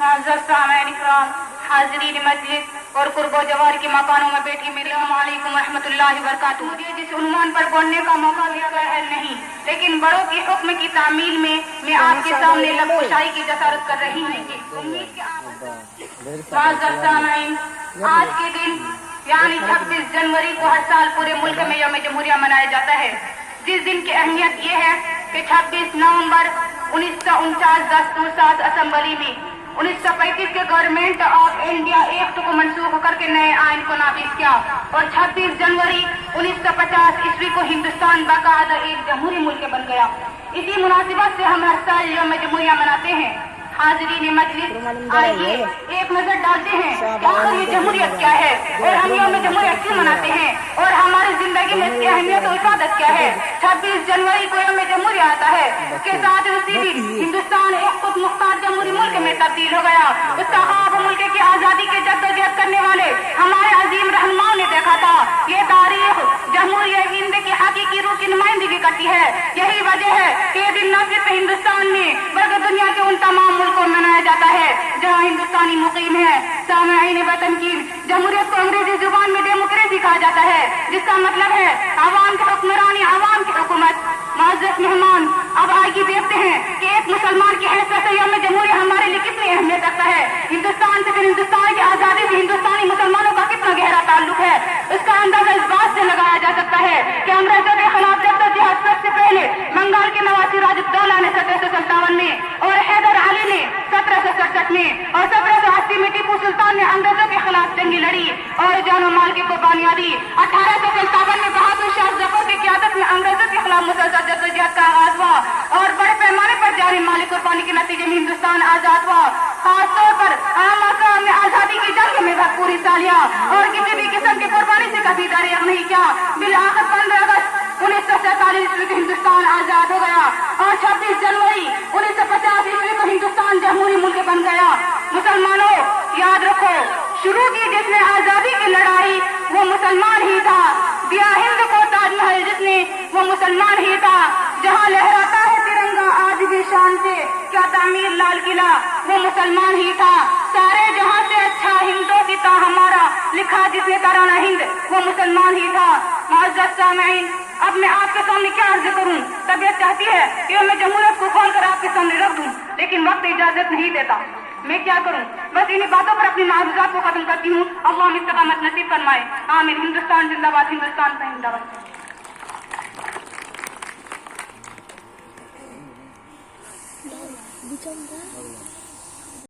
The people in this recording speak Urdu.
معزز سامعین کرام، حاضرین مسجد اور قرب و جوار کے مکانوں میں بیٹھی میرے السلام علیکم ورحمۃ اللہ وبرکاتہ۔ مجھے جس عنوان پر بولنے کا موقع دیا گیا ہے نہیں، لیکن بڑوں کے حکم کی تعمیل میں آپ کے سامنے لب کشائی کی جسارت کر رہی ہوں۔ امید کے معزز سامعین، آج کے دن یعنی 26 جنوری کو ہر سال پورے ملک میں یوم جمہوریہ منایا جاتا ہے، جس دن کی اہمیت یہ ہے کہ 26 نومبر 1949 دستور ساز اسمبلی میں 1935 کے گورنمنٹ آف انڈیا ایکٹ کو منسوخ کر کے نئے آئین کو نافذ کیا، اور 26 جنوری 1950 عیسوی کو ہندوستان باقاعدہ ایک جمہوری ملک بن گیا۔ اسی مناسبت سے ہم ہر سال یوم جمہوریہ مناتے ہیں۔ حاضرین مجلس، آئیے ایک نظر ڈالتے ہیں کہ آخر یہ جمہوریت کیا ہے اور ہم یوم جمہوریت کیوں مناتے ہیں، اور ہماری زندگی میں اس کی اہمیت و افادت کیا ہے۔ 26 جنوری کو یوم جمہوریہ آتا ہے، اس کے ساتھ اسی دن ہندوستان ایک خود مختار جمہوری ملک میں تبدیل ہو گیا۔ اس کا خواب ملک کی آزادی کے جدوجہد کرنے والے ہمارے عظیم رہنماؤں نے دیکھا تھا۔ یہ تاریخ جمہوریہ ہند کی حقیقی روح کی نمائندگی کرتی ہے۔ یہی وجہ ہے کہ یہ دن نہ صرف ہندوستان میں بلکہ دنیا کے ان تمام ملکوں میں منایا جاتا ہے جہاں ہندوستانی مقیم ہے۔ سامعین وطن کی، جمہوریت کو انگریزی زبان میں ڈیموکریسی کہا جاتا ہے، جس کا مطلب ہے عوام کی حکمرانی، عوام کی حکومت۔ معزز مہمان، اب آئیے دیکھتے ہیں کہ ایک مسلمان کی حیثیت سے یوم جمہوریہ ہمارے لیے کتنی اہمیت رکھتا ہے۔ ہندوستان سے پھر ہندوستان کی آزادی سے ہندوستانی مسلمانوں کا کتنا گہرا تعلق ہے، اس کا اندازہ اس بات سے لگایا جا سکتا ہے کہ انگریزوں کے خلاف جدوجہد سب سے پہلے بنگال کے نواز سراج الدولہ نے 1757 میں، اور حیدر علی نے 1767 میں، اور 1780 میں ٹیپو سلطان نے انگریزوں کے خلاف جنگی لڑی اور جان و مال کی قربانیاں دی۔ 1857 میں بہادر شاہ ظفر کی قیادت میں انگریزوں کے خلاف مسلسل جدوجہد کا آغاز ہوا اور بڑے پیمانے پر جانی مالی قربانی کے نتیجے میں ہندوستان آزاد ہوا۔ خاص طور پر عام افراد نے آزادی کی جنگ میں بھرپور حصہ لیا اور کسی بھی قسم کی قربانی سے کبھی دریغ نہیں کیا۔ بالآخر 15 اگست 1947 عیسوی کو ہندوستان آزاد ہو گیا، اور 26 جنوری 1950 عیسوی کو ہندوستان جمہوری ملک بن گیا۔ مسلمانوں، یاد رکھو، شروع کی جس نے آزادی کی لڑائی وہ مسلمان ہی تھا۔ دیا ہند کو تاج محل جس نے، وہ مسلمان ہی تھا۔ جہاں لہراتا ہے ترنگا آج بھی شان سے، کیا تعمیر لال قلعہ، وہ مسلمان ہی تھا۔ سارے جہاں سے اچھا ہندوں کی تا ہمارا، لکھا جس نے ترانہ ہند، وہ مسلمان ہی تھا۔ معزز سامعین، اب میں آپ کے سامنے کیا عرض کروں، طبیعت چاہتی ہے کہ میں جمہوریت کو کھول کر آپ کے سامنے رکھ دوں، لیکن وقت اجازت نہیں دیتا۔ میں کیا کروں، بس انہی باتوں پر اپنی معروضات کو ختم کرتی ہوں۔ اللہ استقامت نصیب فرمائے، آمین۔ ہندوستان زندہ باد، ہندوستان کا زندہ باد۔ Dicom